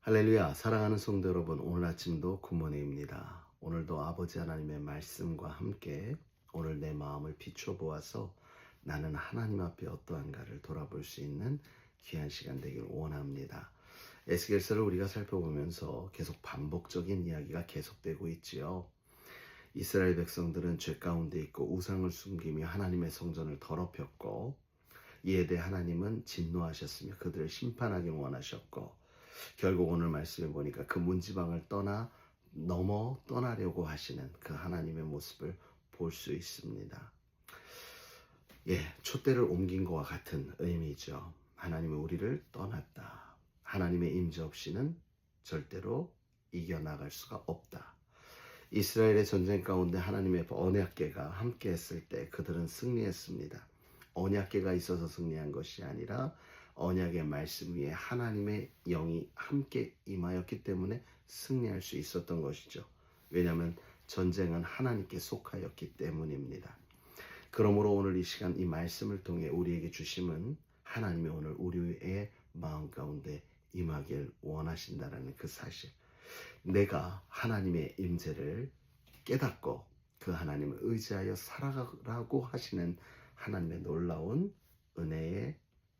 할렐루야, 사랑하는 성도 여러분, 오늘 아침도 굿모닝입니다. 오늘도 아버지 하나님의 말씀과 함께 오늘 내 마음을 비춰 보아서 나는 하나님 앞에 어떠한가를 돌아볼 수 있는 귀한 시간 되길 원합니다. 에스겔서를 우리가 살펴보면서 계속 반복적인 이야기가 계속되고 있지요. 이스라엘 백성들은 죄 가운데 있고 우상을 숨기며 하나님의 성전을 더럽혔고, 이에 대해 하나님은 진노하셨으며 그들을 심판하길 원하셨고, 결국 오늘 말씀해 보니까 그 문지방을 떠나려고 하시는 그 하나님의 모습을 볼 수 있습니다. 촛대를 옮긴 것과 같은 의미죠. 하나님은 우리를 떠났다. 하나님의 임재 없이는 절대로 이겨나갈 수가 없다. 이스라엘의 전쟁 가운데 하나님의 언약궤가 함께 했을 때 그들은 승리했습니다. 언약궤가 있어서 승리한 것이 아니라 언약의 말씀 위에 하나님의 영이 함께 임하였기 때문에 승리할 수 있었던 것이죠. 왜냐하면 전쟁은 하나님께 속하였기 때문입니다. 그러므로 오늘 이 시간 이 말씀을 통해 우리에게 주심은 하나님이 오늘 우리의 마음 가운데 임하길 원하신다라는 그 사실. 내가 하나님의 임재를 깨닫고 그 하나님을 의지하여 살아가라고 하시는 하나님의 놀라운 은혜의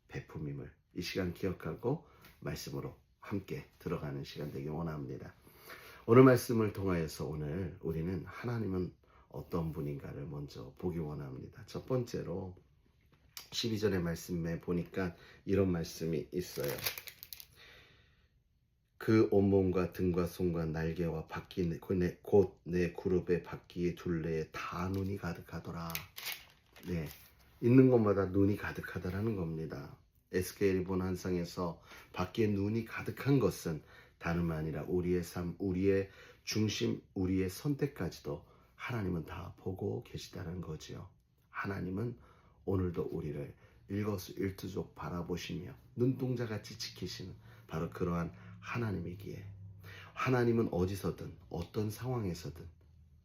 베품임을 이 시간 기억하고 말씀으로 함께 들어가는 시간 되길 원합니다. 오늘 말씀을 통하여서 오늘 우리는 하나님은 어떤 분인가를 먼저 보기 원합니다. 첫 번째로 12절의 말씀에 보니까 이런 말씀이 있어요. 그 온몸과 등과 손과 날개와 바퀴 곧 내 그룹의 바퀴의 둘레에 다 눈이 가득하더라. 있는 곳마다 눈이 가득하다라는 겁니다. 에스겔이 본 환상에서 바퀴에 눈이 가득한 것은 다름 아니라 우리의 삶, 우리의 중심, 우리의 선택까지도 하나님은 다 보고 계시다는 거지요. 하나님은 오늘도 우리를 일거수일투족 바라보시며 눈동자같이 지키시는 바로 그러한 하나님이기에, 하나님은 어디서든 어떤 상황에서든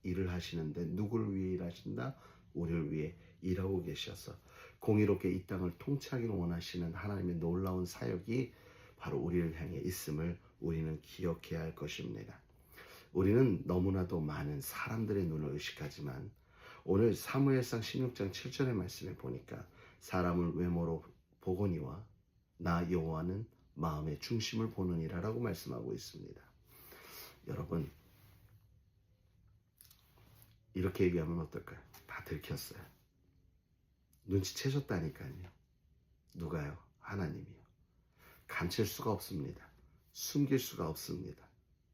일을 하시는데 누구를 위해 일하신다? 우리를 위해 일하고 계셔서 공의롭게 이 땅을 통치하기를 원하시는 하나님의 놀라운 사역이 바로 우리를 향해 있음을 우리는 기억해야 할 것입니다. 우리는 너무나도 많은 사람들의 눈을 의식하지만 오늘 사무엘상 16장 7절의 말씀에 보니까 사람을 외모로 보거니와 나 여호와는 마음의 중심을 보느니라 라고 말씀하고 있습니다. 여러분, 이렇게 얘기하면 어떨까요? 다 들켰어요. 눈치채셨다니까요. 누가요? 하나님이요. 감출 수가 없습니다. 숨길 수가 없습니다.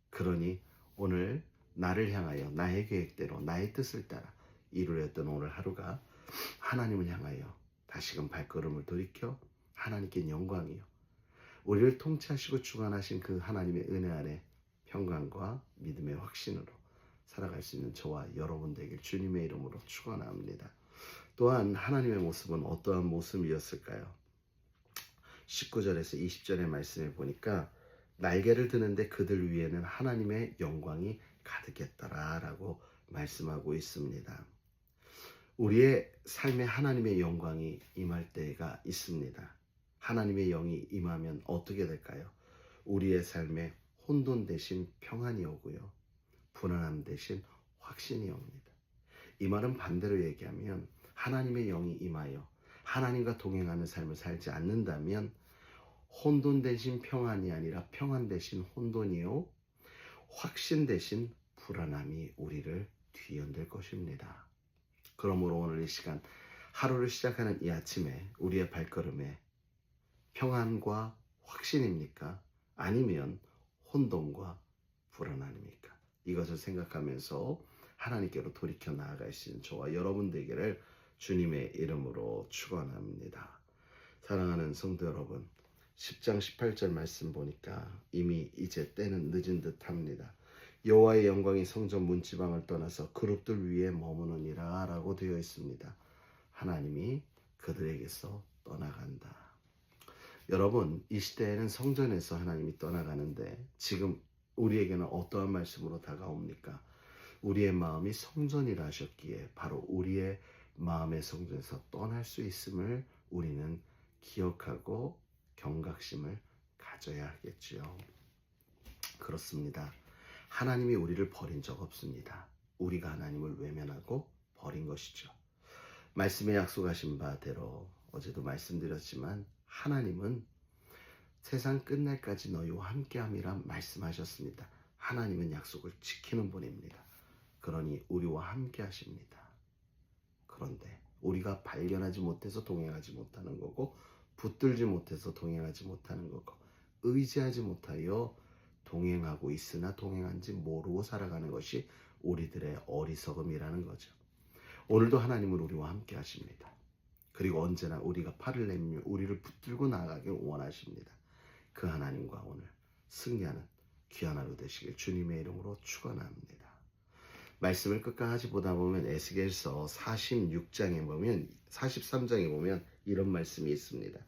그러니 오늘 나를 향하여 나의 계획대로 나의 뜻을 따라 이루어졌던 오늘 하루가 하나님을 향하여 다시금 발걸음을 돌이켜 하나님께 영광이요, 우리를 통치하시고 주관하신 그 하나님의 은혜 안에 평강과 믿음의 확신으로 살아갈 수 있는 저와 여러분 되길 주님의 이름으로 축원합니다. 또한 하나님의 모습은 어떠한 모습이었을까요? 19절에서 20절의 말씀에 보니까 날개를 드는데 그들 위에는 하나님의 영광이 가득했더라 라고 말씀하고 있습니다. 우리의 삶에 하나님의 영광이 임할 때가 있습니다. 하나님의 영이 임하면 어떻게 될까요? 우리의 삶에 혼돈 대신 평안이 오고요, 불안함 대신 확신이 옵니다. 이 말은 반대로 얘기하면 하나님의 영이 임하여 하나님과 동행하는 삶을 살지 않는다면 혼돈 대신 평안이 아니라 평안 대신 혼돈이요, 확신 대신 불안함이 우리를 뒤흔들 것입니다. 그러므로 오늘 이 시간 하루를 시작하는 이 아침에 우리의 발걸음에 평안과 확신입니까? 아니면 혼돈과 불안함입니까? 이것을 생각하면서 하나님께로 돌이켜 나아갈 수 있는 저와 여러분 되기를 주님의 이름으로 축원합니다. 사랑하는 성도 여러분, 10장 18절 말씀 보니까 이미 이제 때는 늦은 듯합니다. 여호와의 영광이 성전 문지방을 떠나서 그룹들 위에 머무느니라 라고 되어 있습니다. 하나님이 그들에게서 떠나간다. 여러분, 이 시대에는 성전에서 하나님이 떠나가는데 지금 우리에게는 어떠한 말씀으로 다가옵니까? 우리의 마음이 성전이라 하셨기에 바로 우리의 마음의 성전에서 떠날 수 있음을 우리는 기억하고 경각심을 가져야 하겠지요. 그렇습니다. 하나님이 우리를 버린 적 없습니다. 우리가 하나님을 외면하고 버린 것이죠. 말씀에 약속하신 바대로 어제도 말씀드렸지만 하나님은 세상 끝날까지 너희와 함께함이라 말씀하셨습니다. 하나님은 약속을 지키는 분입니다. 그러니 우리와 함께 하십니다. 그런데 우리가 발견하지 못해서 동행하지 못하는 거고, 붙들지 못해서 동행하지 못하는 거고, 의지하지 못하여 동행하고 있으나 동행한지 모르고 살아가는 것이 우리들의 어리석음이라는 거죠. 오늘도 하나님은 우리와 함께 하십니다. 그리고 언제나 우리가 팔을 내밀며 우리를 붙들고 나아가길 원하십니다. 그 하나님과 오늘 승리하는 귀한 하루 되시길 주님의 이름으로 축원합니다. 말씀을 끝까지 보다 보면 에스겔서 46장에 보면 43장에 보면 이런 말씀이 있습니다.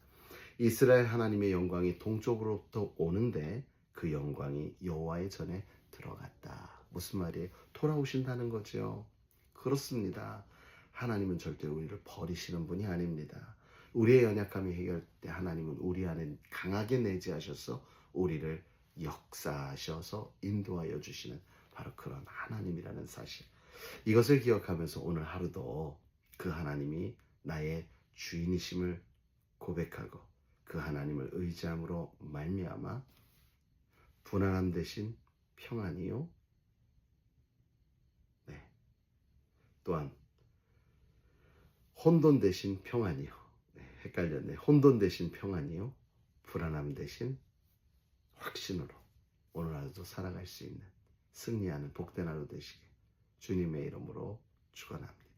이스라엘 하나님의 영광이 동쪽으로부터 오는데 그 영광이 여호와의 전에 들어갔다. 무슨 말이에요? 돌아오신다는 거죠. 그렇습니다. 하나님은 절대 우리를 버리시는 분이 아닙니다. 우리의 연약함이 해결될 때 하나님은 우리 안에 강하게 내재하셔서 우리를 역사하셔서 인도하여 주시는 바로 그런 하나님이라는 사실, 이것을 기억하면서 오늘 하루도 그 하나님이 나의 주인이심을 고백하고 그 하나님을 의지함으로 말미암아 불안함 대신 평안이요, 네, 또한 혼돈 대신 평안이요, 네, 헷갈렸네. 혼돈 대신 평안이요, 불안함 대신 확신으로 오늘 하루도 살아갈 수 있는 승리하는 복된 하루 되시길 주님의 이름으로 축원합니다.